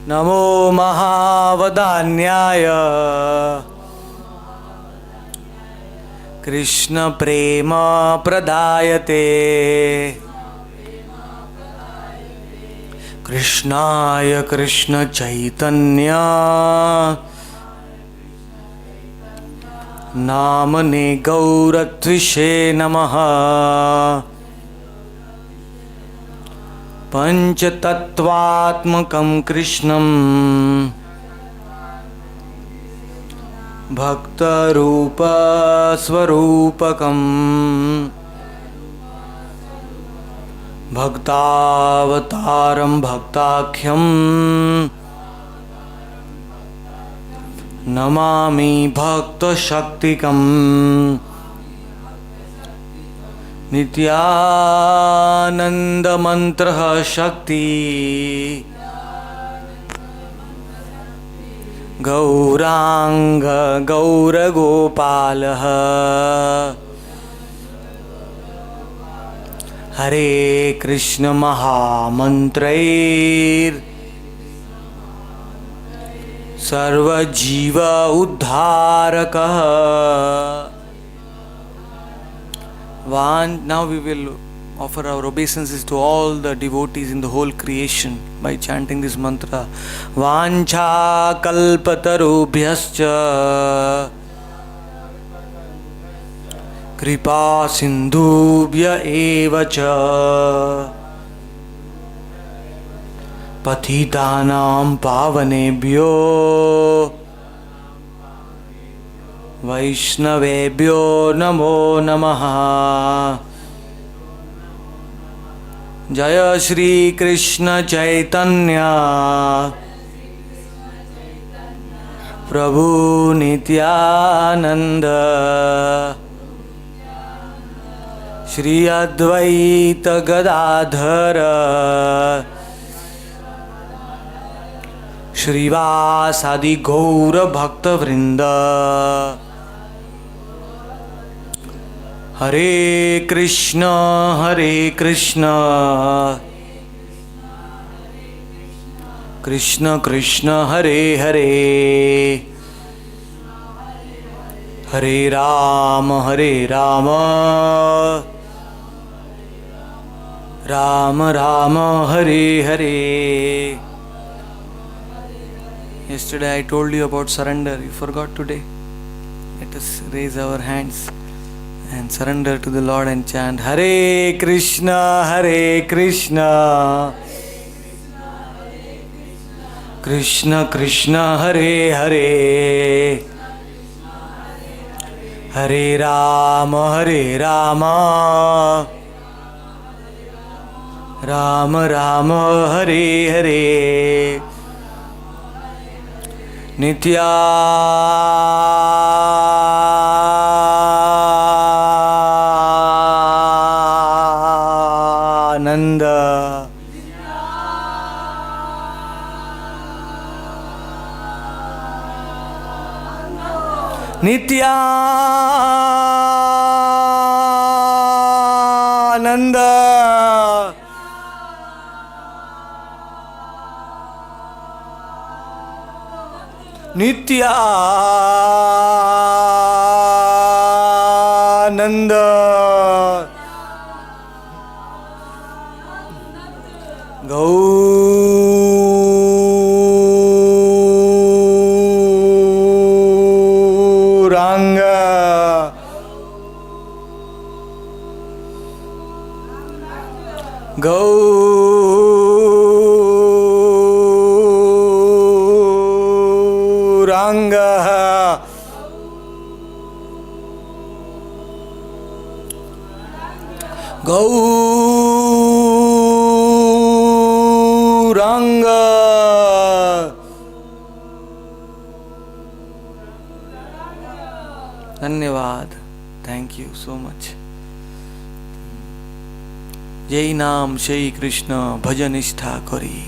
नमो महावदान्याय कृष्ण प्रेम प्रदायते कृष्णाय कृष्ण चैतन्य नामने गौरत्विषे नमः। पंचतत्वात्मकं कृष्णं भक्तरूप स्वरूपकं भक्तावतारं भक्ताख्यं नमामि भक्तशक्तिकम् नित्यानंद मंत्र शक्ति गौरांग गौरगोपाल हरे Krishna महामंत्रैर् सर्वजीव उद्धारकः। Now we will offer our obeisances to all the devotees in the whole creation by chanting this mantra. Vancha kalpatarubhyascha kripa sindhubhya evacha pathitanam pavanebhyo वैष्णवेभ्यो नमो नमः। जय श्री कृष्ण चैतन्य प्रभु नित्यानंद श्री अद्वैत गदाधर श्रीवासादि गौर भक्त वृंद। हरे Krishna Krishna Krishna Hare Hare Hare Ram Ram Ram Hare Hare. Yesterday I told you about surrender. You forgot today. Let us raise our hands and surrender to the Lord and chant Hare Krishna Krishna Krishna Hare Hare Hare Rama Rama Rama Hare Hare Nityananda Nityananda Nityananda Gauranga Gauranga Gauranga धन्यवाद. Thank you so much. Jai Nam Shri Krishna Bhajanistha Kari.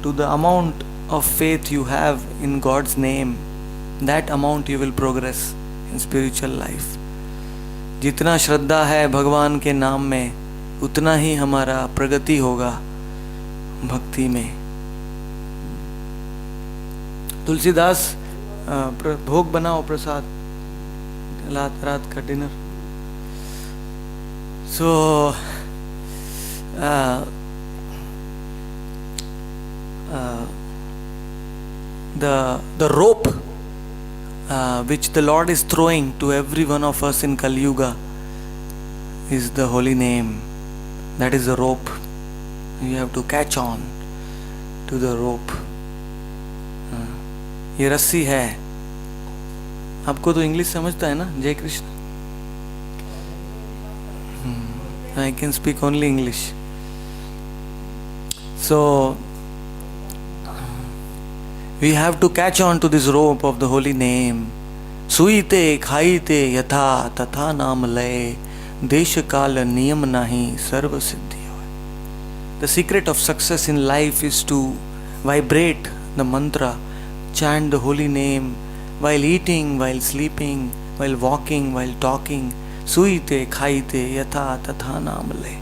To the amount of faith you have in God's name, that amount you will progress in spiritual life. जितना श्रद्धा है भगवान के नाम में, उतना ही हमारा प्रगति होगा भक्ति में. तुलसीदास भोग बनाओ प्रसाद, रात का dinner. So the rope which the Lord is throwing to every one of us in Kali Yuga is the holy name. That is the rope. You have to catch on to the rope. ये रस्सी है. आपको तो English समझता है ना? जय Krishna. I can speak only English. So we have to catch on to this rope of the holy name. Suite khaite yatha tatha naam lay desh kal niyam nahi sarva siddhi hoy. The secret of success in life is to vibrate the mantra, chant the holy name while eating, while sleeping, while walking, while talking. Suite khaite yatha tatha naam lay.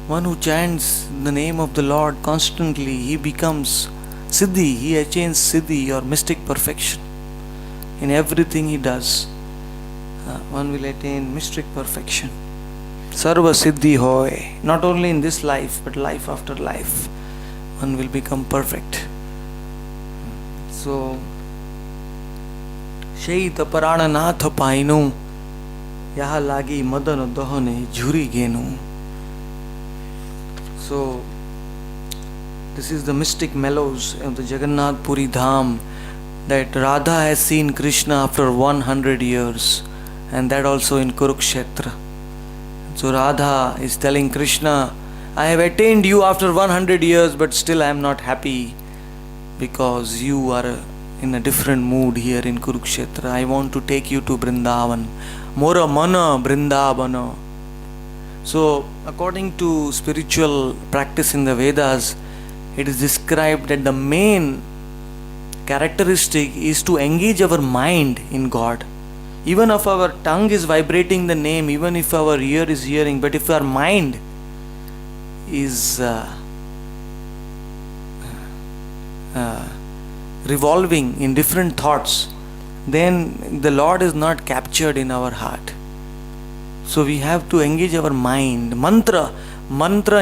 One who chants the name of the Lord constantly, he becomes Siddhi, he attains Siddhi or mystic perfection. In everything he does, one will attain mystic perfection. Sarva Siddhi hoy. Not only in this life, but life after life, one will become perfect. So, Shaita Parana Nath Painu Yaha Lagi Madan Dahane Jhuri Genu. So, this is the mystic mellows of the Jagannath Puri Dham, that Radha has seen Krishna after 100 years, and that also in Kurukshetra. So Radha is telling Krishna, I have attained you after 100 years, but still I am not happy because you are in a different mood here in Kurukshetra. I want to take you to Vrindavan. Mora mana Vrindavana. So according to spiritual practice in the Vedas, it is described that the main characteristic is to engage our mind in God. Even if our tongue is vibrating the name, even if our ear is hearing, but if our mind is revolving in different thoughts, then the Lord is not captured in our heart. So we have to engage our mind. Mantra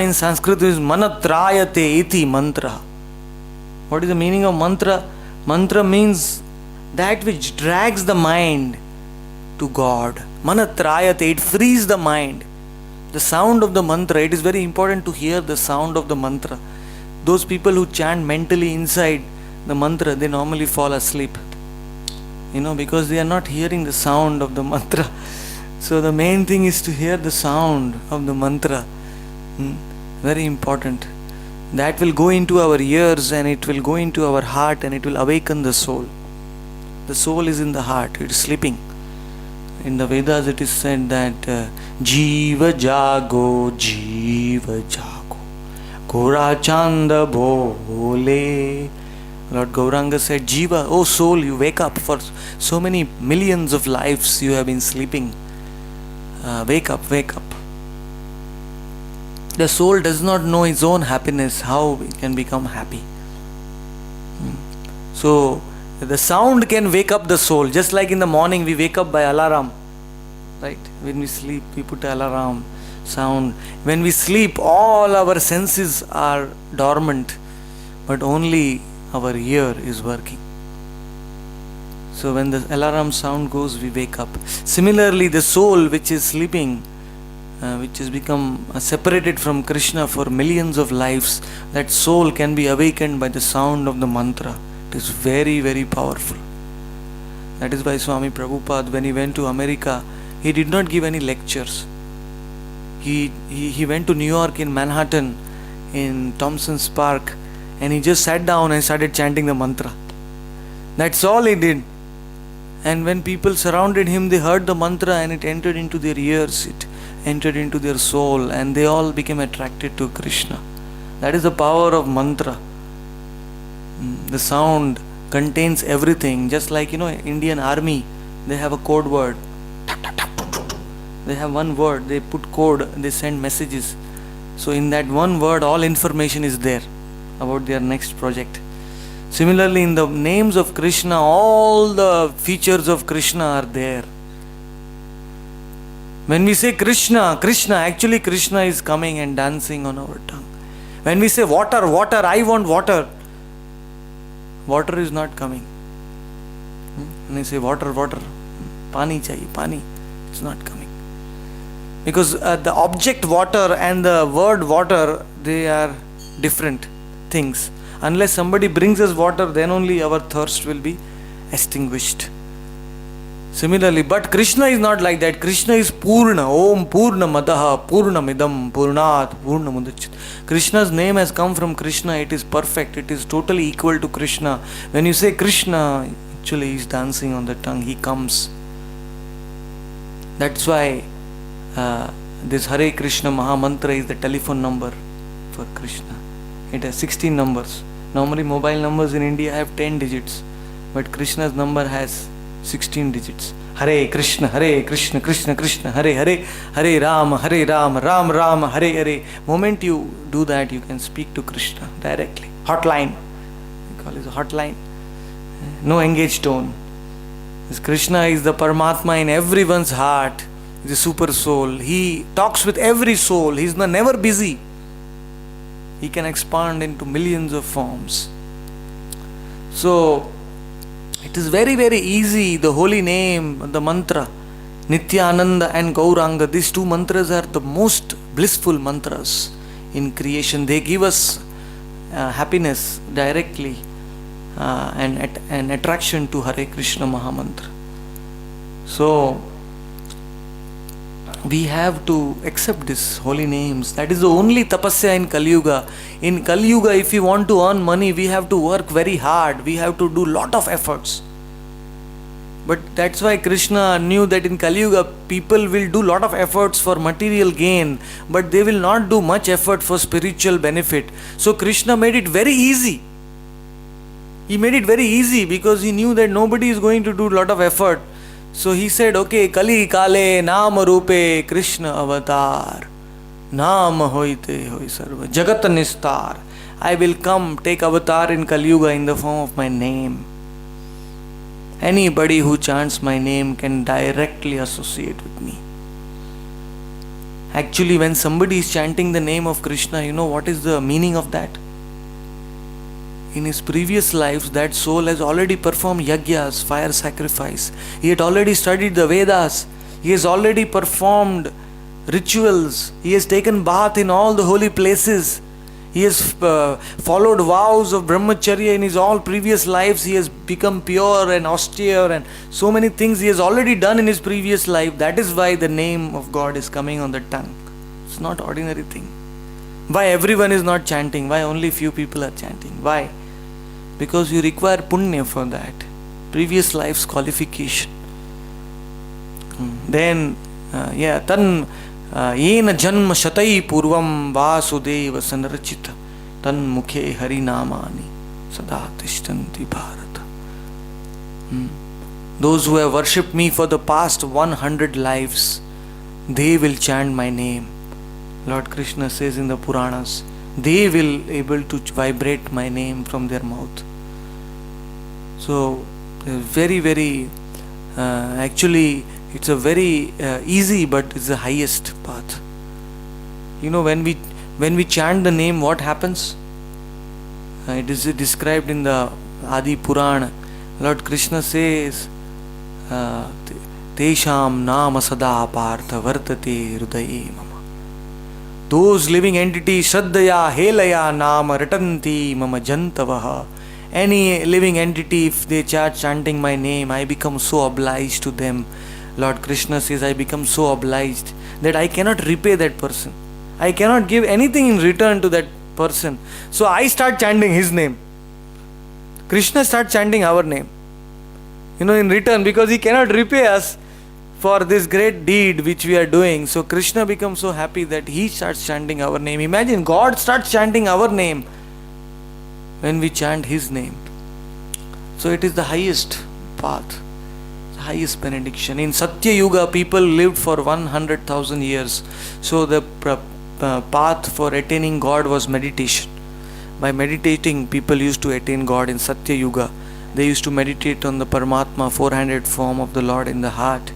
in Sanskrit is manatrayate iti mantra. What is the meaning of mantra? Mantra means that which drags the mind to God. Manatrayate, it frees the mind. The sound of the mantra, it is very important to hear the sound of the mantra. Those people who chant mentally inside the mantra, they normally fall asleep. Because they are not hearing the sound of the mantra. So the main thing is to hear the sound of the mantra. Very important. That will go into our ears and it will go into our heart and it will awaken the soul. The soul is in the heart, it is sleeping. In the Vedas it is said that Jiva Jago, Jiva Jago, Gora Chanda Bhole. Lord Gauranga said, Jiva, oh soul, you wake up. For so many millions of lives you have been sleeping. Wake up, wake up. The soul does not know its own happiness, how it can become happy. So, the sound can wake up the soul. Just like in the morning we wake up by alarm. Right? When we sleep, we put alarm, sound. When we sleep, all our senses are dormant, but only our ear is working. So when the alarm sound goes, we wake up. Similarly, the soul which is sleeping, which has become separated from Krishna for millions of lives, that soul can be awakened by the sound of the mantra. It is very, very powerful. That is why Swami Prabhupada, when he went to America, he did not give any lectures. He went to New York in Manhattan, in Thompson's Park, and he just sat down and started chanting the mantra. That's all he did. And when people surrounded him, they heard the mantra and it entered into their ears, it entered into their soul, and they all became attracted to Krishna. That is the power of mantra. The sound contains everything. Just like, Indian army, they have a code word. They have one word, they put code, they send messages. So in that one word, all information is there about their next project. Similarly, in the names of Krishna, all the features of Krishna are there. When we say Krishna, Krishna, actually Krishna is coming and dancing on our tongue. When we say water, water, I want water, water is not coming. When I say water, water, pani chahiye, pani, it's not coming. Because the object water and the word water, they are different things. Unless somebody brings us water, then only our thirst will be extinguished. Similarly, but Krishna is not like that. Krishna is Purna. Om Purna Madaha Purna Midam Purnat Purna Mudachit. Krishna's name has come from Krishna. It is perfect. It is totally equal to Krishna. When you say Krishna, actually he is dancing on the tongue. He comes. That's why this Hare Krishna Maha Mantra is the telephone number for Krishna. It has 16 numbers. Normally mobile numbers in India have 10 digits. But Krishna's number has 16 digits. Hare Krishna, Krishna Krishna, Hare Hare, Hare Ram, Ram Ram, Hare Hare. Moment you do that, you can speak to Krishna directly. Hotline. We call it a hotline. No engaged tone. This Krishna is the Paramatma in everyone's heart. He's a super soul. He talks with every soul. He's never busy. He can expand into millions of forms. So, it is very, very easy. The holy name, the mantra, Nityananda and Gauranga, these two mantras are the most blissful mantras in creation. They give us happiness directly and an attraction to Hare Krishna Mahamantra. So, we have to accept these holy names. That is the only tapasya in Kali Yuga. In Kali Yuga, if we want to earn money, we have to work very hard. We have to do lot of efforts. But that's why Krishna knew that in Kali Yuga, people will do lot of efforts for material gain, but they will not do much effort for spiritual benefit. So Krishna made it very easy. He made it very easy because he knew that nobody is going to do lot of effort. So he said, okay, Kali Kale Naam Rupe Krishna Avatar Naam Hoite Hoi Sarva Jagat Nistar. I will come take avatar in Kali Yuga in the form of my name. Anybody who chants my name can directly associate with me. Actually, when somebody is chanting the name of Krishna, you know what is the meaning of that? In his previous lives, that soul has already performed yagyas, fire sacrifice. He had already studied the Vedas. He has already performed rituals. He has taken bath in all the holy places. He has followed vows of brahmacharya in his all previous lives. He has become pure and austere and so many things he has already done in his previous life. That is why the name of God is coming on the tongue. It's not ordinary thing. Why everyone is not chanting? Why only few people are chanting? Why? Because you require punya for that. Previous life's qualification. Then, tan yena janma shatai purvam vasudeva sanrachita tan mukhe harinamani sada tishtanti bharata. Those who have worshipped me for the past 100 lives, they will chant my name. Lord Krishna says in the Puranas, they will able to vibrate my name from their mouth. So, very, very, actually, it's a very easy, but it's the highest path. You know, when we chant the name, what happens? It is described in the Adi Purana. Lord Krishna says, Tesham nama sada partha vartate hrudaye mama. Those living entities, Shraddhaya, Helaya, Nama, Ratanti, Mama Jantavaha. Any living entity, if they start chanting my name, I become so obliged to them. Lord Krishna says, I become so obliged that I cannot repay that person. I cannot give anything in return to that person. So I start chanting his name. Krishna starts chanting our name. You know, in return, because he cannot repay us for this great deed which we are doing. So Krishna becomes so happy that he starts chanting our name. Imagine, God starts chanting our name when we chant his name. So it is the highest path, the highest benediction. In Satya Yuga, people lived for 100,000 years. So the path for attaining God was meditation. By meditating, people used to attain God in Satya Yuga. They used to meditate on the Paramatma, four-handed form of the Lord in the heart.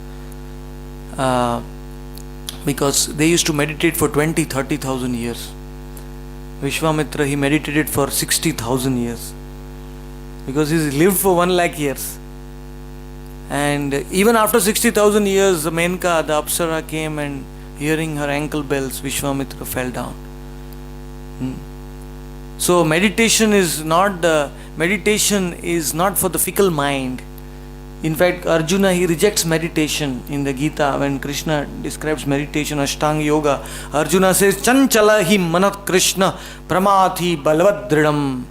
Because they used to meditate for 20,000-30,000 years. Vishwamitra, he meditated for 60,000 years. Because he lived for 1 lakh years. And even after 60,000 years, Menka, the Apsara, came, and hearing her ankle bells, Vishwamitra fell down. So meditation is not for the fickle mind. In fact, Arjuna, he rejects meditation in the Gita. When Krishna describes meditation, Ashtanga Yoga, Arjuna says, Chanchala hi manat Krishna pramathi balvadridam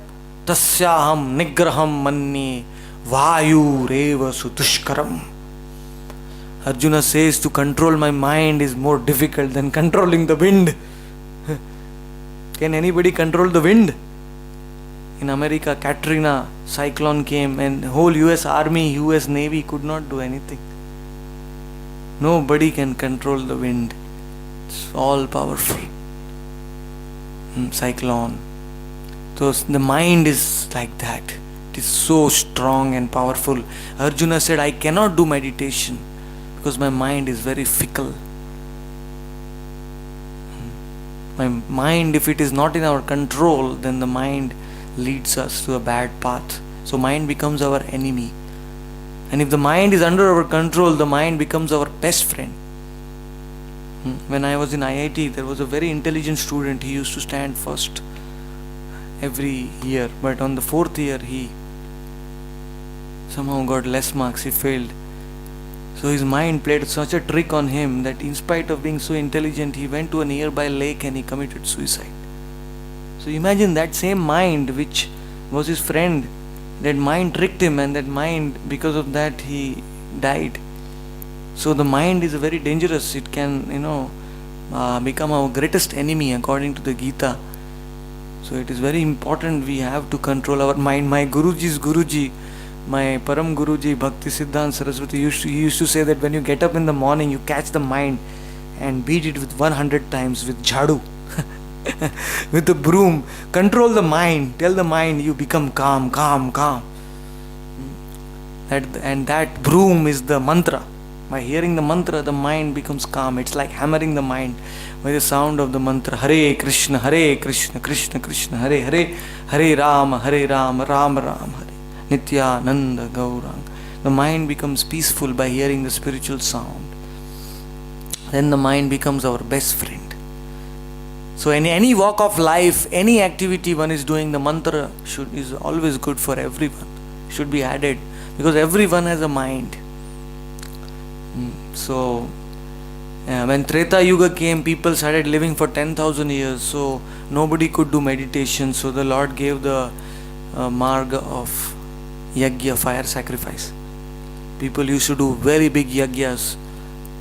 tasyaham nigraham manni vayu reva sutushkaram. Arjuna says, to control my mind is more difficult than controlling the wind. Can anybody control the wind? In America, Katrina cyclone came and the whole US Army, US Navy could not do anything. Nobody can control the wind. It's all powerful. Cyclone. So the mind is like that. It is so strong and powerful. Arjuna said, I cannot do meditation because my mind is very fickle. My mind, if it is not in our control, then the mind leads us to a bad path. So mind becomes our enemy. And if the mind is under our control, the mind becomes our best friend. When I was in IIT, there was a very intelligent student. He used to stand first every year. But on the 4th year, he somehow got less marks. He failed. So his mind played such a trick on him that in spite of being so intelligent, he went to a nearby lake and he committed suicide. So imagine that same mind which was his friend, that mind tricked him, and that mind, because of that, he died. So the mind is very dangerous. It can, become our greatest enemy according to the Gita. So it is very important we have to control our mind. My Guruji's Guruji, my Param Guruji, Bhakti Siddhanta Saraswati, he used to say that when you get up in the morning, you catch the mind and beat it with 100 times with jhadu. With the broom, control the mind, tell the mind you become calm. And that broom is the mantra. By hearing the mantra, the mind becomes calm. It's like hammering the mind by the sound of the mantra. Hare Krishna, Krishna Krishna, Hare Hare, Hare Rama, Rama Rama, Hare Nityananda Gaurang. The mind becomes peaceful by hearing the spiritual sound. Then the mind becomes our best friend. So in any walk of life, any activity one is doing, the mantra is always good for everyone. Should be added because everyone has a mind. So when Treta Yuga came, people started living for 10,000 years. So nobody could do meditation. So the Lord gave the marga of yajna, fire sacrifice. People used to do very big yajnas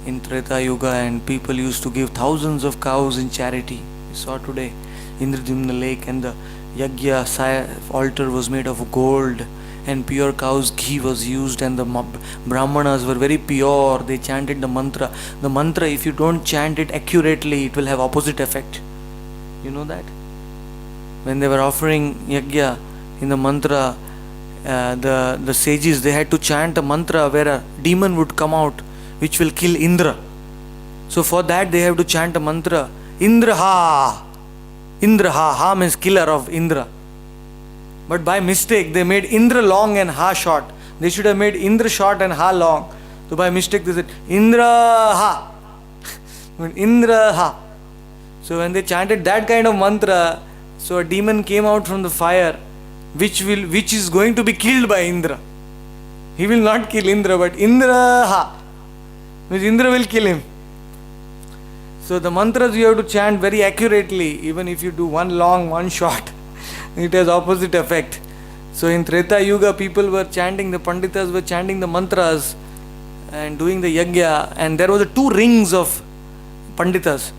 in Treta Yuga, and people used to give thousands of cows in charity. We saw today Indradimna lake, and the yajna altar was made of gold, and pure cow's ghee was used, and the brahmanas were very pure. They chanted the mantra. The mantra, if you don't chant it accurately, it will have opposite effect. You know that? When they were offering yajna in the mantra, the sages, they had to chant a mantra where a demon would come out which will kill Indra. So for that they have to chant a mantra, Indraha. Indraha, Ha means killer of Indra. But by mistake they made Indra long and Ha short. They should have made Indra short and Ha long. So by mistake they said Indraha. Indraha. So when they chanted that kind of mantra, so a demon came out from the fire which is going to be killed by Indra. He will not kill Indra, but Indraha means Indra will kill him. So the mantras you have to chant very accurately. Even if you do one long, one short, it has opposite effect. So in Treta Yuga, people were chanting, the Panditas were chanting the mantras and doing the yajna, and there was 2 rings of Panditas.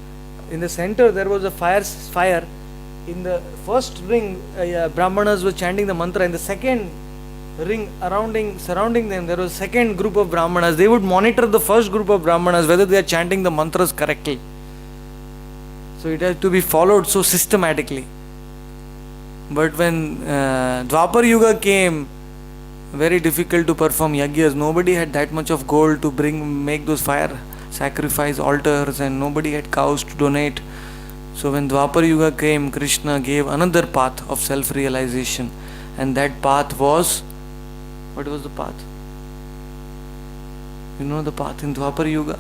In the center there was a fire. In the first ring, Brahmanas were chanting the mantra. In the second ring surrounding them, there was a second group of Brahmanas. They would monitor the first group of Brahmanas whether they are chanting the mantras correctly. So it has to be followed so systematically. But when Dwapar Yuga came, very difficult to perform yagyas. Nobody had that much of gold to make those fire sacrifice altars, and nobody had cows to donate. So when Dwapar Yuga came, Krishna gave another path of self-realization, and that path was, what was the path? You know the path in Dwapar Yuga?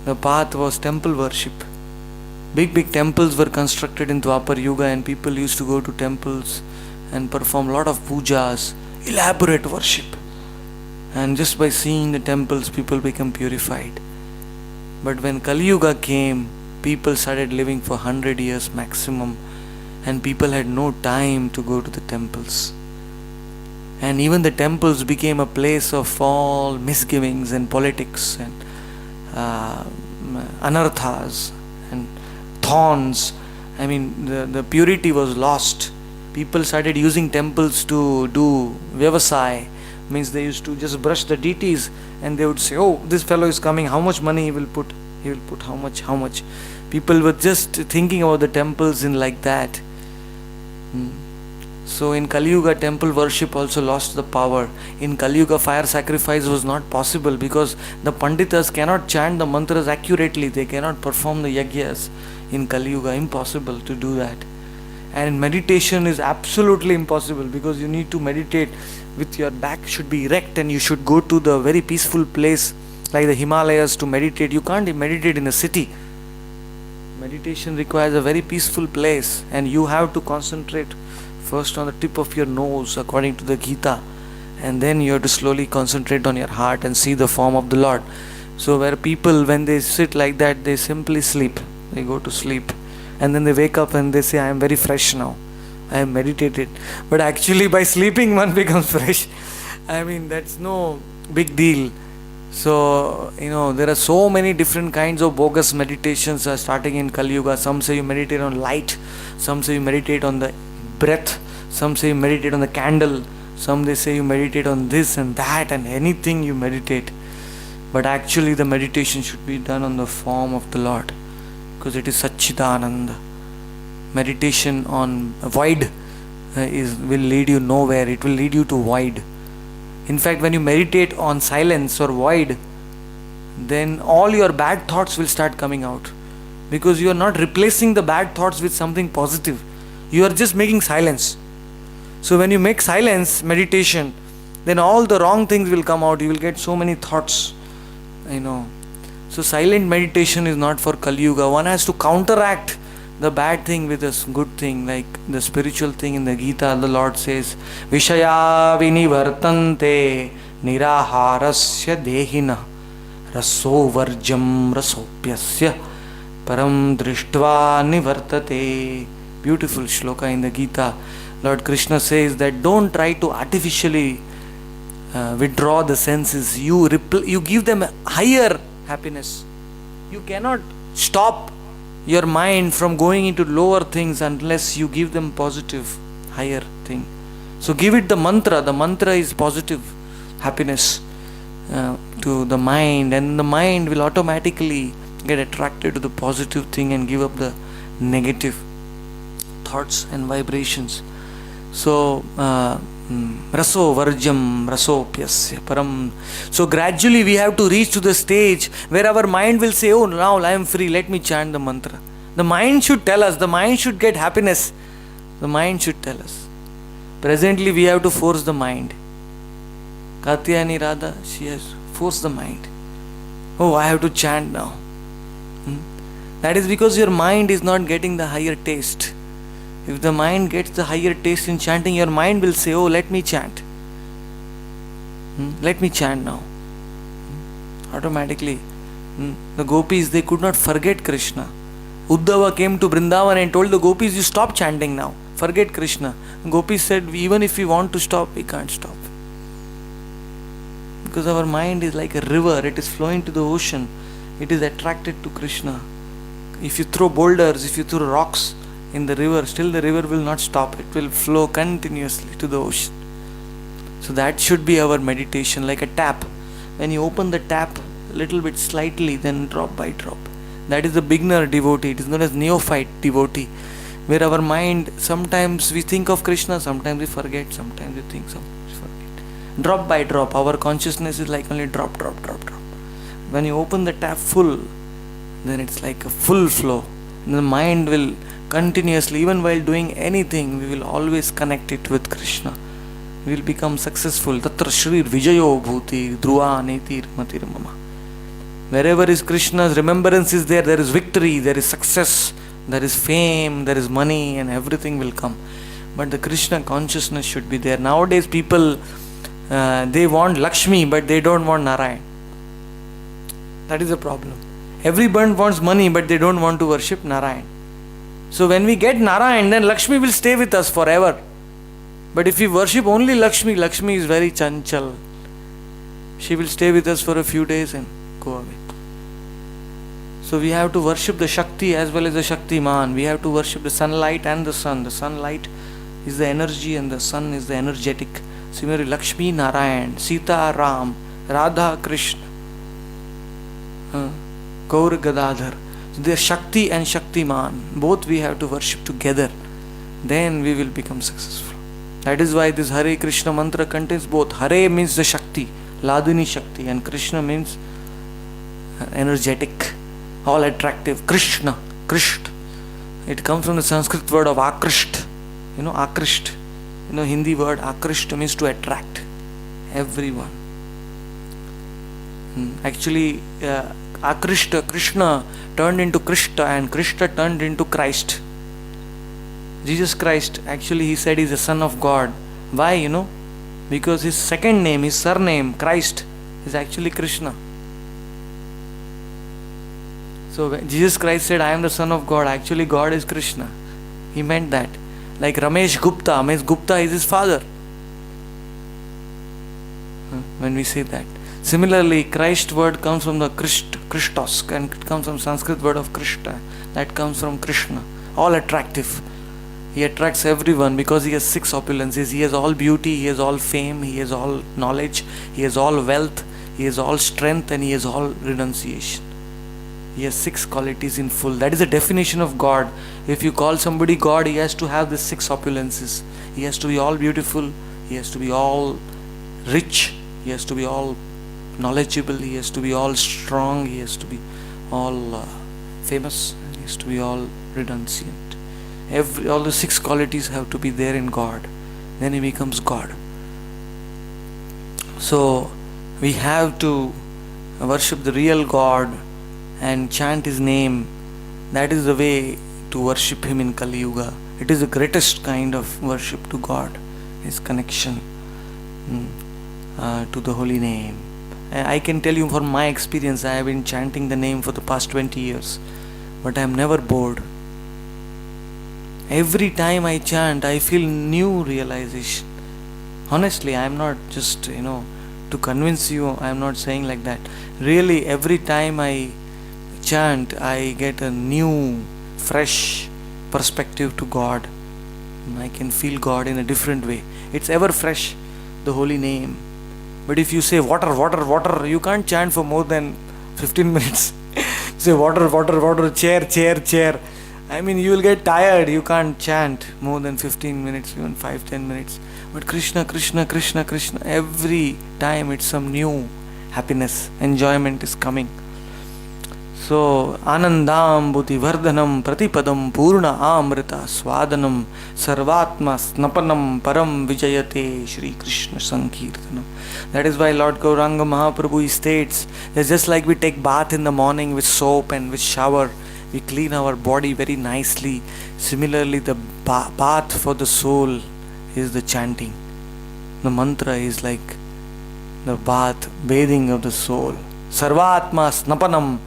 The path was temple worship. Big temples were constructed in Dwapar Yuga, and people used to go to temples and perform a lot of pujas, elaborate worship. And just by seeing the temples, people become purified. But when Kali Yuga came, people started living for 100 years maximum, and people had no time to go to the temples. And even the temples became a place of all misgivings and politics and anarthas and thorns. I mean, the purity was lost. People started using temples to do vyavasai. Means they used to just brush the deities, and they would say, oh, this fellow is coming, how much money he will put how much. People were just thinking about the temples in like that. So in Kali Yuga, temple worship also lost the power. In Kali Yuga, fire sacrifice was not possible because the Panditas cannot chant the mantras accurately. They cannot perform the yagyas in Kali Yuga. Impossible to do that. And meditation is absolutely impossible because you need to meditate with your back should be erect, and you should go to the very peaceful place like the Himalayas to meditate. You can't meditate in a city. Meditation requires a very peaceful place, and you have to concentrate first on the tip of your nose according to the Gita, and then you have to slowly concentrate on your heart and see the form of the Lord. So where people, when they sit like that, they simply sleep. They go to sleep, and then they wake up and they say, I am very fresh now, I have meditated. But actually by sleeping one becomes fresh. I mean, that's no big deal. So, there are so many different kinds of bogus meditations starting in Kali Yuga. Some say you meditate on light, some say you meditate on the breath, some say you meditate on the candle, some they say you meditate on this and that and anything you meditate. But actually the meditation should be done on the form of the Lord, because it is Satchidananda. Meditation on void will lead you nowhere. It will lead you to void. In fact, when you meditate on silence or void, then all your bad thoughts will start coming out, because you are not replacing the bad thoughts with something positive. You are just making silence. So when you make silence meditation, then all the wrong things will come out. You will get so many thoughts. So silent meditation is not for Kali Yuga. One has to counteract the bad thing with a good thing, like the spiritual thing. In the Gita, the Lord says, Vishaya vinivartante niraharasya dehina raso varjam rasopyasya param drishtva nivartate. Beautiful shloka in the Gita. Lord Krishna says that don't try to artificially withdraw the senses. You give them a higher happiness. You cannot stop your mind from going into lower things unless you give them positive, higher thing. So give it the mantra. The mantra is positive happiness to the mind, and the mind will automatically get attracted to the positive thing and give up the negative thoughts and vibrations. So raso varjam rasopyasya param. So gradually we have to reach to the stage where our mind will say, oh, now I am free, let me chant the mantra. The mind should tell us, the mind should get happiness. The mind should tell us. Presently we have to force the mind. Katyani Radha, she has forced the mind. Oh, I have to chant now. That is because your mind is not getting the higher taste. If the mind gets the higher taste in chanting, your mind will say, oh, let me chant. Let me chant now. Automatically. The gopis, they could not forget Krishna. Uddhava came to Vrindavan and told the gopis, you stop chanting now. Forget Krishna. The gopis said, even if we want to stop, we can't stop. Because our mind is like a river. It is flowing to the ocean. It is attracted to Krishna. If you throw boulders, if you throw rocks in the river, still the river will not stop. It will flow continuously to the ocean. So that should be our meditation, like a tap. When you open the tap a little bit slightly, then drop by drop. That is the beginner devotee. It is known as neophyte devotee. where our mind, sometimes we think of Krishna, sometimes we forget, sometimes we think, sometimes we forget. Drop by drop, our consciousness is like only drop, drop, drop, drop. When you open the tap full, then it's like a full flow. And the mind will continuously, even while doing anything, we will always connect it with Krishna. We will become successful. Tatra Shri Vijayo Bhuti Dhruva Netir Matir Mama. Wherever is Krishna's remembrance is there is victory, there is success, there is fame, there is money, and everything will come. But the Krishna consciousness should be there. Nowadays people, they want Lakshmi, but they don't want Narayan. That is the problem. Everyone wants money, but they don't want to worship Narayan. So when we get Narayan, then Lakshmi will stay with us forever. But if we worship only Lakshmi, Lakshmi is very chanchal. She will stay with us for a few days and go away. So we have to worship the Shakti as well as the Shaktiman. We have to worship the sunlight and the sun. The sunlight is the energy and the sun is the energetic. Similarly, Lakshmi, Narayan, Sita, Ram, Radha, Krishna, Gaur, Gadadhar. So they are Shakti and Shaktiman. Both we have to worship together. Then we will become successful. That is why this Hare Krishna mantra contains both. Hare means the Shakti, Ladini Shakti, and Krishna means energetic, all attractive. Krishna, Krisht. It comes from the Sanskrit word of Akrisht. Akrisht. Hindi word Akrisht means to attract everyone. Actually, Akrishta, Krishna turned into Krishna, and Krishna turned into Christ. Jesus Christ, actually he said he is the Son of God. Why? Because his second name, his surname, Christ, is actually Krishna. So when Jesus Christ said, I am the Son of God, actually God is Krishna. He meant that. Like Ramesh Gupta means Gupta is his father. When we say that. Similarly, Christ word comes from the Christos, and it comes from Sanskrit word of Krishna. That comes from Krishna. All attractive. He attracts everyone because he has 6 opulences. He has all beauty, he has all fame, he has all knowledge, he has all wealth, he has all strength, and he has all renunciation. He has 6 qualities in full. That is the definition of God. If you call somebody God, he has to have the 6 opulences. He has to be all beautiful, he has to be all rich, he has to be all knowledgeable, he has to be all strong, he has to be all famous, he has to be all renunciant. All the 6 qualities have to be there in God. Then he becomes God. So we have to worship the real God and chant his name. That is the way to worship him in Kali Yuga. It is the greatest kind of worship to God, his connection to the holy name. I can tell you from my experience, I have been chanting the name for the past 20 years, but I am never bored. Every time I chant, I feel new realization. Honestly, I am not just, to convince you, I am not saying like that. Really, every time I chant, I get a new, fresh perspective to God. I can feel God in a different way. It's ever fresh, the holy name. But if you say water, water, water, you can't chant for more than 15 minutes. Say water, water, water, chair, chair, chair. You will get tired. You can't chant more than 15 minutes, even 5-10 minutes. But Krishna, Krishna, Krishna, Krishna, every time it's some new happiness, enjoyment is coming. So, Anandam Buddhi Vardhanam Pratipadam Purna Amrita Swadanam Sarvatma Snapanam Param Vijayate Shri Krishna Sankirtanam. That is why Lord Gauranga Mahaprabhu states that just like we take bath in the morning with soap and with shower, we clean our body very nicely. Similarly, the bath for the soul is the chanting. The mantra is like the bath, bathing of the soul. Sarvatma Snapanam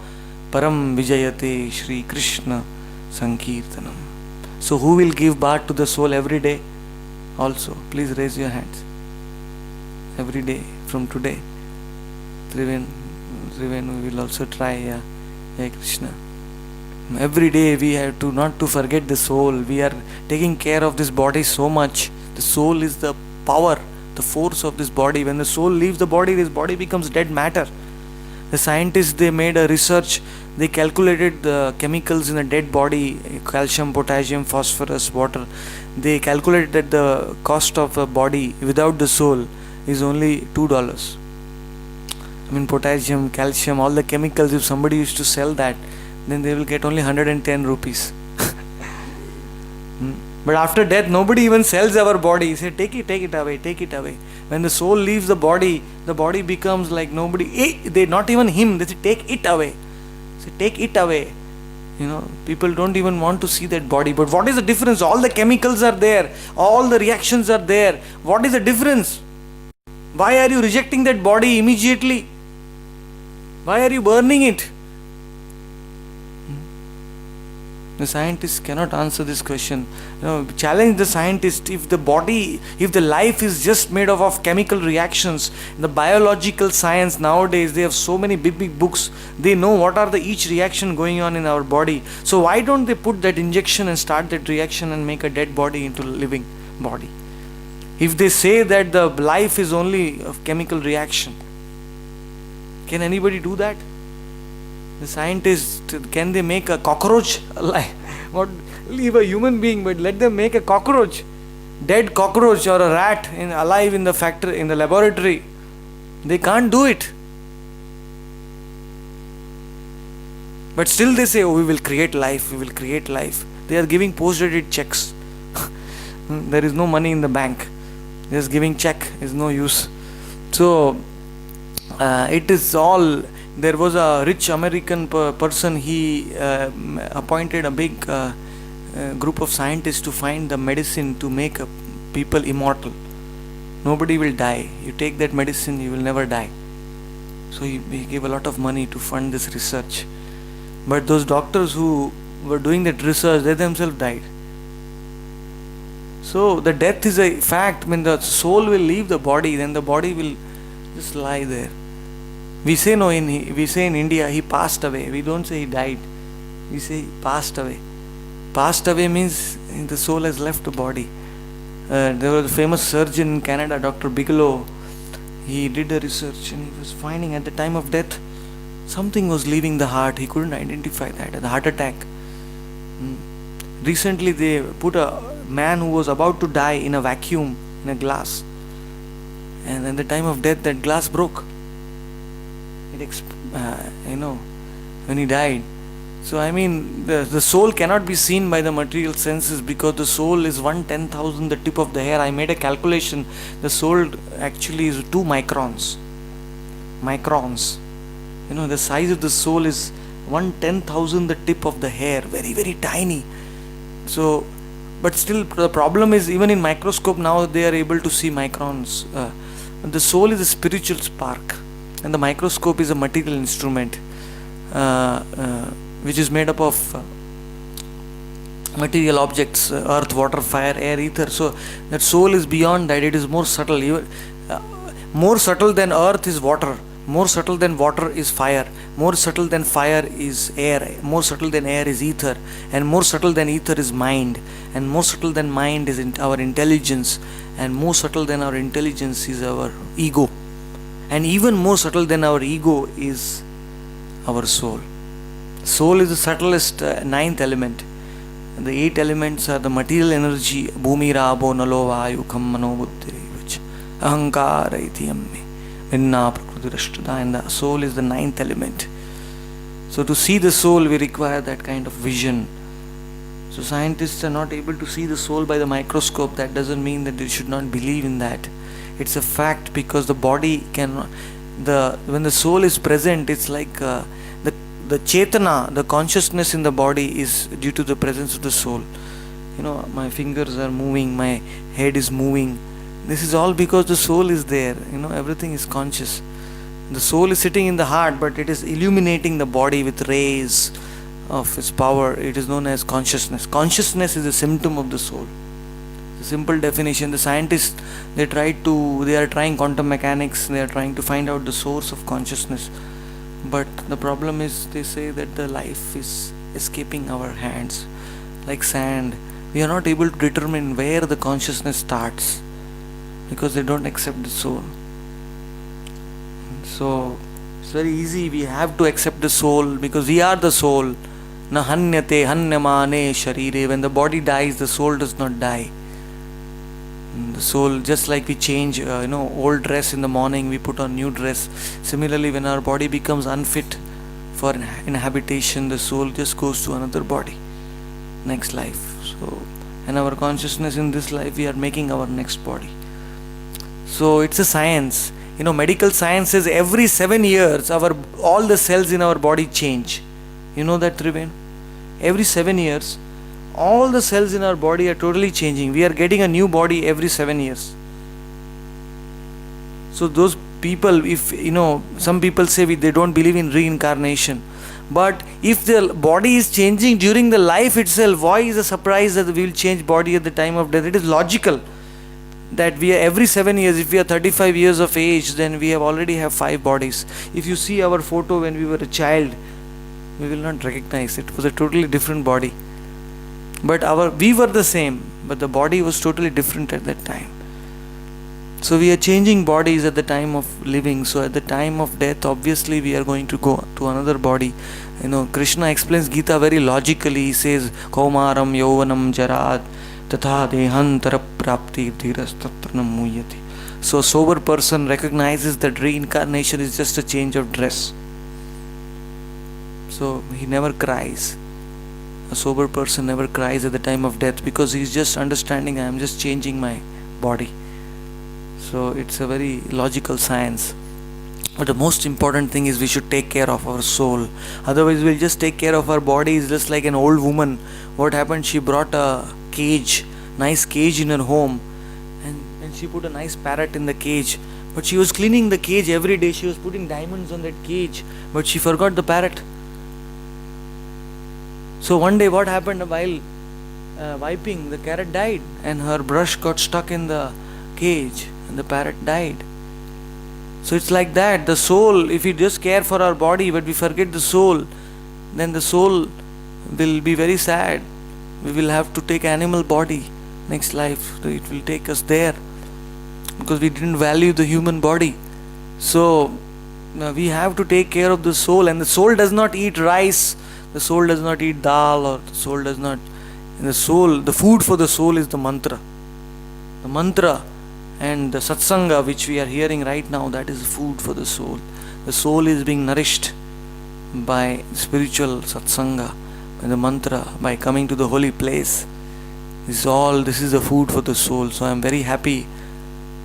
Param Vijayate Shri Krishna Sankirtanam. So who will give bath to the soul every day? Also, please raise your hands. Every day from today. Triven, we will also try. Hey Krishna. Every day we have to not to forget the soul. We are taking care of this body so much. The soul is the power, the force of this body. When the soul leaves the body, this body becomes dead matter. The scientists, they made a research. They calculated the chemicals in a dead body, calcium, potassium, phosphorus, water. They calculated that the cost of a body without the soul is only $2. I mean, potassium, calcium, all the chemicals, if somebody used to sell that, then they will get only 110 rupees. But after death, nobody even sells our body. He said, take it away, take it away. When the soul leaves the body becomes like nobody, they not even him, they say, take it away. Say, take it away. People don't even want to see that body. But what is the difference? All the chemicals are there, all the reactions are there. What is the difference? Why are you rejecting that body immediately? Why are you burning it? The scientists cannot answer this question. Challenge the scientist. If the life is just made up of chemical reactions, the biological science nowadays, they have so many big books. They know what are each reaction going on in our body. So why don't they put that injection and start that reaction and make a dead body into a living body? If they say that the life is only of chemical reaction, can anybody do that? The scientists, can they make a cockroach alive? What, leave a human being, but let them make a cockroach, dead cockroach or a rat alive in the factory, in the laboratory. They can't do it. But still they say, we will create life, we will create life. They are giving post-dated checks. There is no money in the bank. Just giving check is no use. So, it is all. There was a rich American person, he appointed a big group of scientists to find the medicine to make people immortal. Nobody will die. You take that medicine, you will never die. So he gave a lot of money to fund this research. But those doctors who were doing that research, they themselves died. So the death is a fact. When the soul will leave the body, then the body will just lie there. We say in India, he passed away. We don't say he died. We say he passed away. Passed away means the soul has left the body. There was a famous surgeon in Canada, Dr. Bigelow. He did a research and he was finding at the time of death, something was leaving the heart. He couldn't identify that, the heart attack. Recently they put a man who was about to die in a vacuum, in a glass. And at the time of death, that glass broke. When he died. So the soul cannot be seen by the material senses, because the soul is 1/10,000 the tip of the hair. I made a calculation. The soul actually is 2 microns. The size of the soul is 1/10,000 the tip of the hair. Very, very tiny. So, but still the problem is, even in microscope now they are able to see microns. The soul is a spiritual spark. And the microscope is a material instrument which is made up of material objects, earth, water, fire, air, ether. So that soul is beyond that. It is more subtle. More subtle than earth is water. More subtle than water is fire. More subtle than fire is air. More subtle than air is ether. And more subtle than ether is mind. And more subtle than mind is our intelligence. And more subtle than our intelligence is our ego. And even more subtle than our ego is our soul. Soul is the subtlest 9th element. And the 8 elements are the material energy. Bhumi rabo nalo vayu kham mano buddhi vich ahankara iti amme vinna prakriti. And the soul is the 9th element. So to see the soul, we require that kind of vision. So scientists are not able to see the soul by the microscope. That doesn't mean that they should not believe in that. It's a fact, because the body when the soul is present, it's like the chetana, the consciousness in the body is due to the presence of the soul. My fingers are moving, my head is moving. This is all because the soul is there. Everything is conscious. The soul is sitting in the heart, but it is illuminating the body with rays of its power. It is known as consciousness. Consciousness is a symptom of the soul. Simple definition. The scientists, they are trying quantum mechanics, they are trying to find out the source of consciousness. But the problem is, they say that the life is escaping our hands like sand. We are not able to determine where the consciousness starts, because they don't accept the soul. So It's very easy. We have to accept the soul because we are the soul. Na hanyate hanyamane sharire. When the body dies, the soul does not die. The soul, just like we change, old dress in the morning, we put on new dress. Similarly, when our body becomes unfit for inhabitation, the soul just goes to another body, next life. So, and our consciousness in this life, we are making our next body. So it's a science. Medical science says every 7 years, all the cells in our body change. You know that, Triven? Every 7 years, all the cells in our body are totally changing. We are getting a new body every 7 years. So those people, if some people say they don't believe in reincarnation, but if the body is changing during the life itself, why is the surprise that we will change body at the time of death? It is logical that we are every 7 years. If we are 35 years of age, then we already have 5 bodies. If you see our photo when we were a child, we will not recognize it. It was a totally different body. But we were the same, but the body was totally different at that time. So we are changing bodies at the time of living. So at the time of death, obviously we are going to go to another body. Krishna explains Gita very logically. He says, Kaumaram Yauvanam Jarad Tatha Dehantara Prapti Dhiras Tatpranam Muyati. So a sober person recognizes that reincarnation is just a change of dress. So he never cries. A sober person never cries at the time of death because he is just understanding I am just changing my body. So it's a very logical science. But the most important thing is we should take care of our soul. Otherwise we'll just take care of our bodies just like an old woman. What happened? She brought a cage, nice cage in her home, and she put a nice parrot in the cage. But she was cleaning the cage every day. She was putting diamonds on that cage, but she forgot the parrot. So one day what happened? While wiping, the parrot died and her brush got stuck in the cage and the parrot died. So it's like that. The soul, if we just care for our body but we forget the soul, then the soul will be very sad. We will have to take animal body next life. So it will take us there because we didn't value the human body. So we have to take care of the soul, and the soul does not eat rice. The soul does not eat dal, or the soul does not. The food for the soul is the mantra. The mantra and the satsanga which we are hearing right now, that is food for the soul. The soul is being nourished by spiritual satsanga, by the mantra, by coming to the holy place. This is the food for the soul. So I am very happy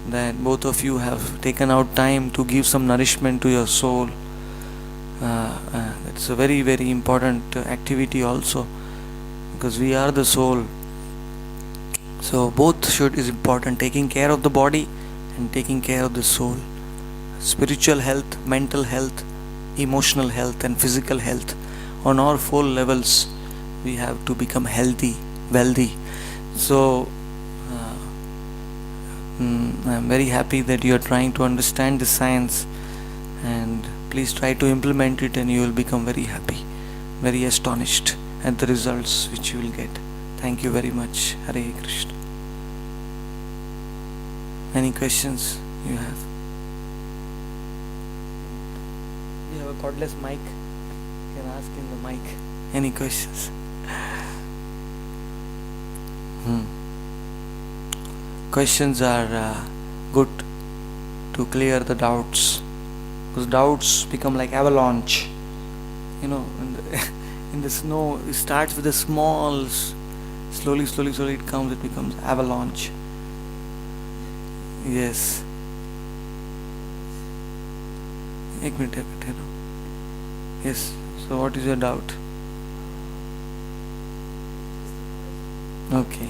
that both of you have taken out time to give some nourishment to your soul. It's a very, very important activity also, because we are the soul. So both is important, taking care of the body and taking care of the soul. Spiritual health, mental health, emotional health and physical health. On all 4 levels we have to become healthy, wealthy. So I'm very happy that you are trying to understand the science, and please try to implement it and you will become very happy, very astonished at the results which you will get. Thank you very much. Hare Krishna. Any questions you have? We have a cordless mic. You can ask in the mic. Any questions? Questions are good to clear the doubts, because doubts become like avalanche. In the snow, it starts with a small, slowly it becomes avalanche. Yes. Ek minute. Yes. So what is your doubt? Okay.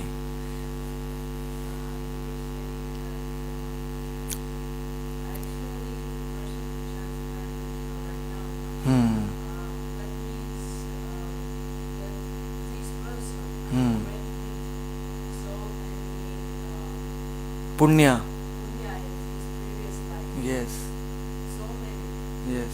Punya. Yes. Yes.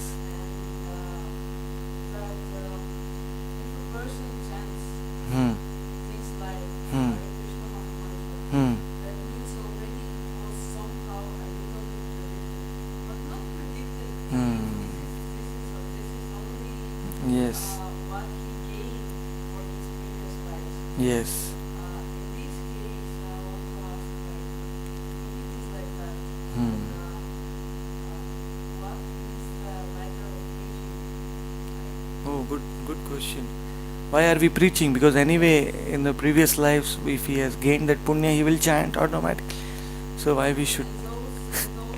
Yes. In this case, I want to ask, if it is like that, Hmm. then what is the matter of preaching? Oh, good question. Why are we preaching? Because anyway, in the previous lives, if he has gained that punya, he will chant automatically. So why we should? And those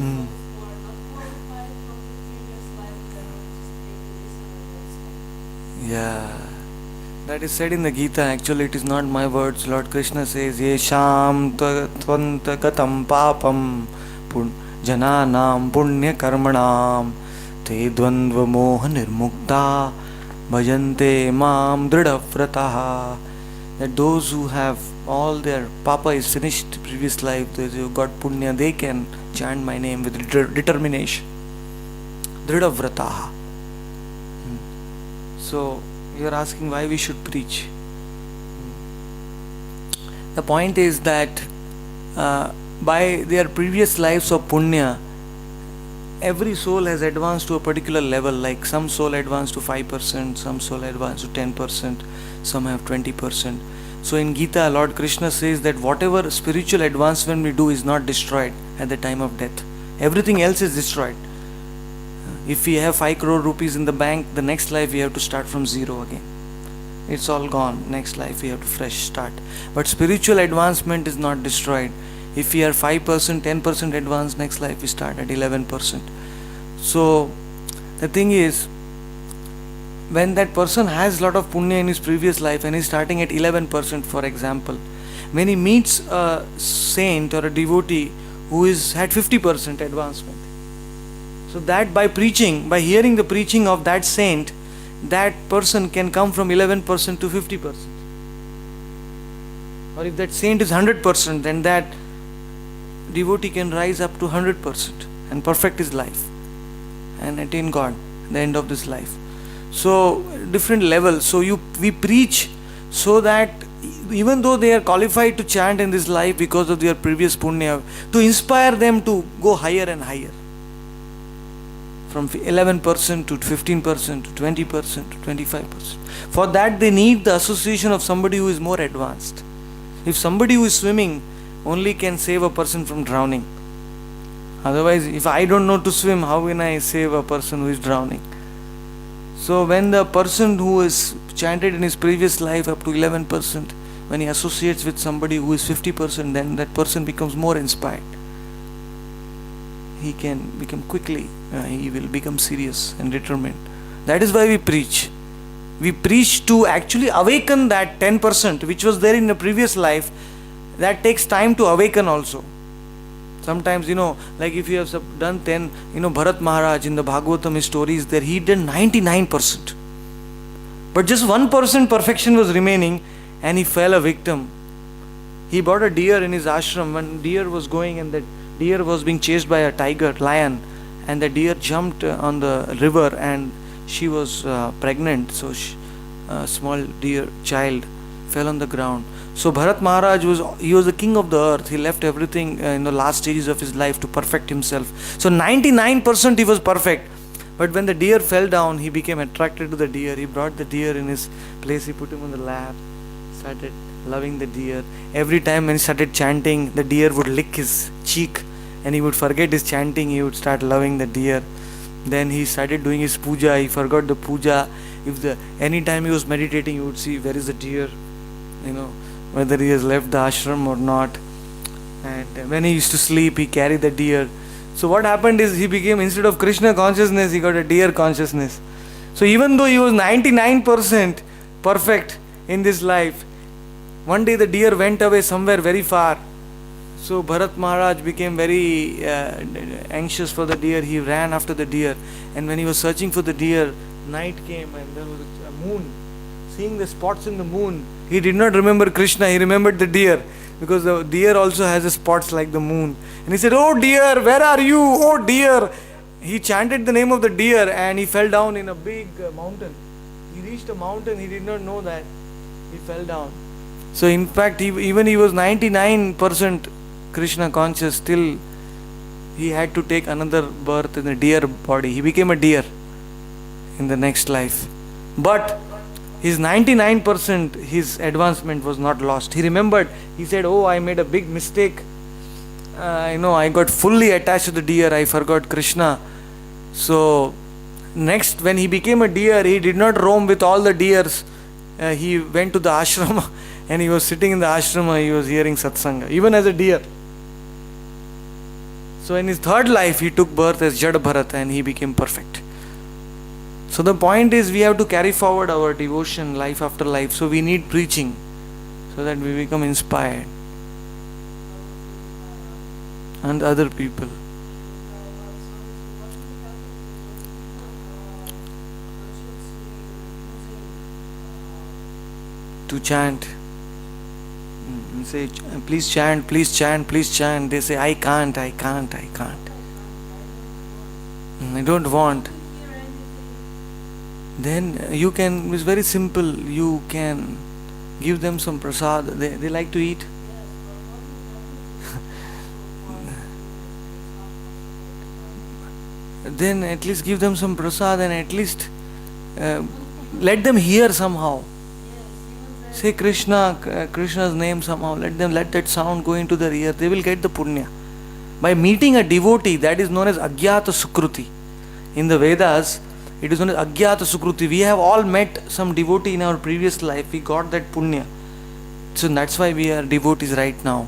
Hmm. who are not qualified from the previous life, they will just take listen and that's all. Yeah. That is said in the Gita. Actually, it is not my words. Lord Krishna says, Yesham tvanta katam papam jananam punya karmanam te dvandva moha nirmukta bhajante mam dridhavrataha. That those who have all their papa is finished previous life, those who got punya, they can chant my name with determination. Dridhavrataha. So, you are asking why we should preach. The point is that by their previous lives of punya, every soul has advanced to a particular level. Like some soul advanced to 5%, some soul advanced to 10%, some have 20%. So in Gita, Lord Krishna says that whatever spiritual advancement we do is not destroyed at the time of death. Everything else is destroyed. If we have 5 crore rupees in the bank, the next life we have to start from zero again. It's all gone. Next life we have to fresh start. But spiritual advancement is not destroyed. If we are 5%, 10% advanced, next life we start at 11%. So the thing is, when that person has a lot of punya in his previous life and is starting at 11%, for example, when he meets a saint or a devotee who is had 50% advancement, so that by preaching, by hearing the preaching of that saint, that person can come from 11% to 50%. Or if that saint is 100%, then that devotee can rise up to 100% and perfect his life and attain God at the end of this life. So different levels. So we preach so that even though they are qualified to chant in this life because of their previous punya, to inspire them to go higher and higher. From 11% to 15% to 20% to 25%. For that they need the association of somebody who is more advanced. If somebody who is swimming only can save a person from drowning. Otherwise, if I don't know to swim, how can I save a person who is drowning? So when the person who is chanted in his previous life up to 11%, when he associates with somebody who is 50%, then that person becomes more inspired. He can become quickly, he will become serious and determined. That is why we preach. We preach to actually awaken that 10% which was there in the previous life. That takes time to awaken also. Sometimes, like if you have done 10, Bharat Maharaj in the Bhagavatam, his story is there, he did 99%. But just 1% perfection was remaining and he fell a victim. He bought a deer in his ashram. When deer was going and that deer was being chased by a tiger, lion, and the deer jumped on the river and she was pregnant. So a small deer child fell on the ground. So Bharat Maharaj was the king of the earth. He left everything in the last stages of his life to perfect himself. So 99% he was perfect. But when the deer fell down, he became attracted to the deer. He brought the deer in his place. He put him on the lap, started loving the deer. Every time when he started chanting, the deer would lick his cheek and he would forget his chanting. He would start loving the deer. Then he started doing his puja. He forgot the puja. Anytime he was meditating, he would see where is the deer, whether he has left the ashram or not. And when he used to sleep, he carried the deer. So what happened is he became, instead of Krishna consciousness, he got a deer consciousness. So even though he was 99% perfect in this life, one day the deer went away somewhere very far. So Bharat Maharaj became very anxious for the deer. He ran after the deer. And when he was searching for the deer, night came and there was a moon. Seeing the spots in the moon, he did not remember Krishna, he remembered the deer. Because the deer also has the spots like the moon. And he said, "Oh deer, where are you? Oh deer." He chanted the name of the deer and he fell down in a big mountain. He reached a mountain, he did not know that. He fell down. So in fact, even he was 99% Krishna conscious, still he had to take another birth in a deer body. He became a deer in the next life. But His 99%, his advancement was not lost. He remembered, he said, oh, I made a big mistake. I got fully attached to the deer, I forgot Krishna. So, next, when he became a deer, he did not roam with all the deers. He went to the ashrama and he was sitting in the ashrama, he was hearing satsanga, even as a deer. So, in his third life, he took birth as Jad Bharat and he became perfect. So, the point is, we have to carry forward our devotion life after life. So, we need preaching so that we become inspired. And other people. To chant. Say, please chant, please chant, please chant. They say, I can't. I don't want. Then you can, it's very simple, you can give them some prasad. They like to eat. Then at least give them some prasad and at least let them hear somehow. Say Krishna's name somehow. Let that sound go into their ear. They will get the punya. By meeting a devotee, that is known as Agyata Sukruti. In the Vedas, it is known as Agyata Sukruti. We have all met some devotee in our previous life. We got that punya. So that's why we are devotees right now.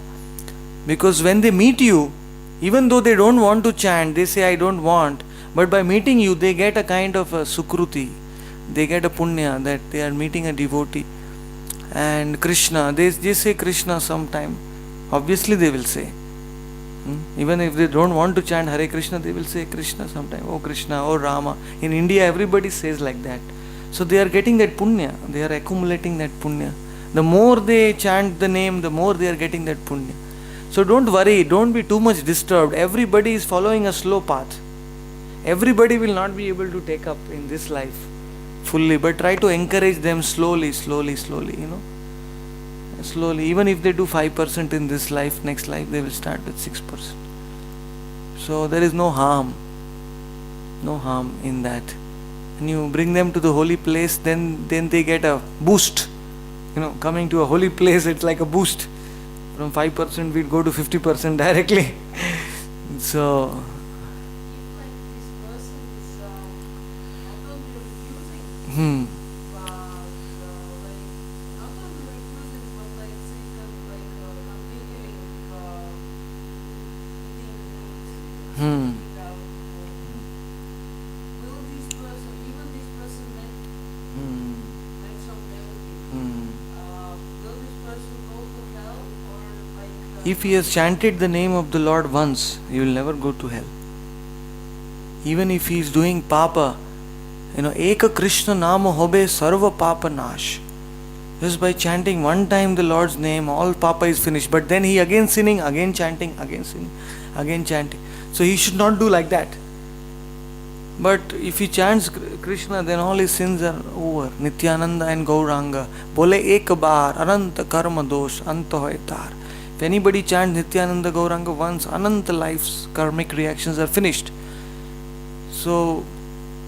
Because when they meet you, even though they don't want to chant, they say, I don't want. But by meeting you, they get a kind of a sukruti. They get a punya that they are meeting a devotee. And Krishna, they say Krishna sometime. Obviously they will say. Even if they don't want to chant Hare Krishna, they will say Krishna sometime. Oh Krishna, oh Rama. In India, everybody says like that. So they are getting that punya. They are accumulating that punya. The more they chant the name, the more they are getting that punya. So don't worry, don't be too much disturbed. Everybody is following a slow path. Everybody will not be able to take up in this life fully, but try to encourage them slowly, slowly. Slowly. Even if they do 5% in this life, next life they will start with 6%. So there is no harm in that. When you bring them to the holy place, then they get a boost. Coming to a holy place, it's like a boost. From 5% we'll go to 50% directly. So if he has chanted the name of the Lord once, he will never go to hell. Even if he is doing papa, Eka Krishna Nama Hobe Sarva Papa Nash. Just by chanting one time the Lord's name, all papa is finished. But then he again sinning, again chanting, again sinning, again chanting. So he should not do like that. But if he chants Krishna, then all his sins are over. Nityananda and Gauranga. Bole ek bar, ananta karma dosh, anta hoy tar. If anybody chants Nityananda Gauranga once, ananta life's karmic reactions are finished. So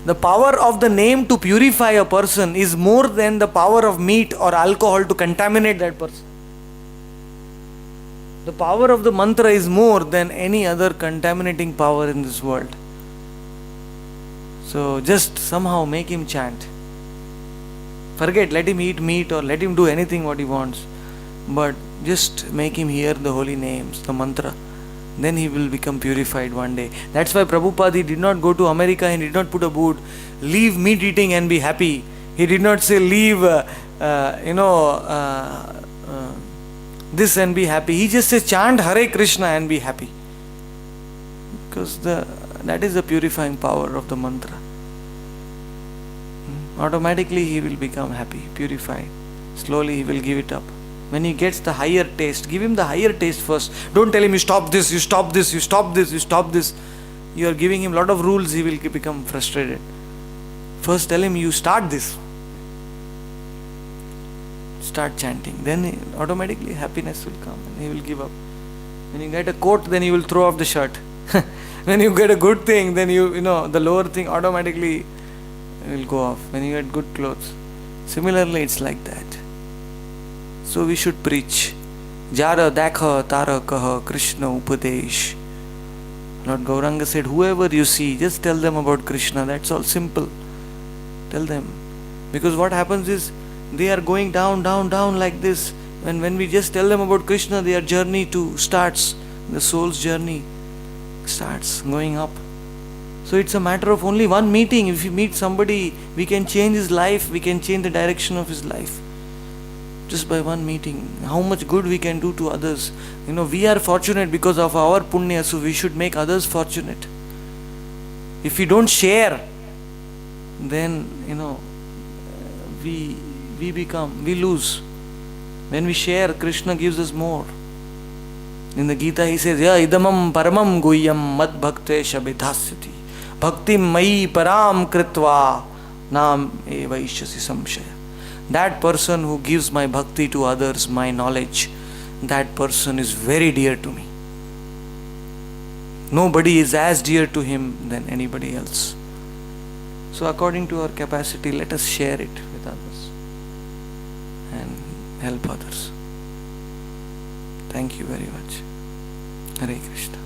the power of the name to purify a person is more than the power of meat or alcohol to contaminate that person. The power of the mantra is more than any other contaminating power in this world. So just somehow make him chant. Forget, let him eat meat or let him do anything what he wants. But just make him hear the holy names, the mantra. Then he will become purified one day. That's why Prabhupada, he did not go to America and he did not put a boot, leave meat eating and be happy. He did not say leave this and be happy. He just says chant Hare Krishna and be happy. Because that is the purifying power of the mantra. Automatically he will become happy, purified. Slowly he will give it up. When he gets the higher taste, give him the higher taste first. Don't tell him you stop this, you stop this, you stop this, you stop this. You are giving him a lot of rules, he will become frustrated. First tell him you start this. Start chanting. Then automatically happiness will come and he will give up. When you get a coat, then you will throw off the shirt. When you get a good thing, then the lower thing automatically will go off. When you get good clothes. Similarly, it's like that. So we should preach. Jara dakha tara kaha Krishna upadesh. Lord Gauranga said, whoever you see, just tell them about Krishna. That's all simple. Tell them. Because what happens is, they are going down, down, down like this. When we just tell them about Krishna, their journey starts. The soul's journey starts going up. So it's a matter of only one meeting. If you meet somebody, we can change his life, we can change the direction of his life. Just by one meeting. How much good we can do to others. We are fortunate because of our punya, so we should make others fortunate. If we don't share, then, we lose. When we share, Krishna gives us more. In the Gita he says, Ya idamam paramam guhyam mad bhaktesha vidhasyati bhaktim mayi param kritva nam evaishyasi samshaya. That person who gives my bhakti to others, my knowledge, that person is very dear to me. Nobody is as dear to him than anybody else. So according to our capacity, let us share it with others and help others. Thank you very much. Hare Krishna.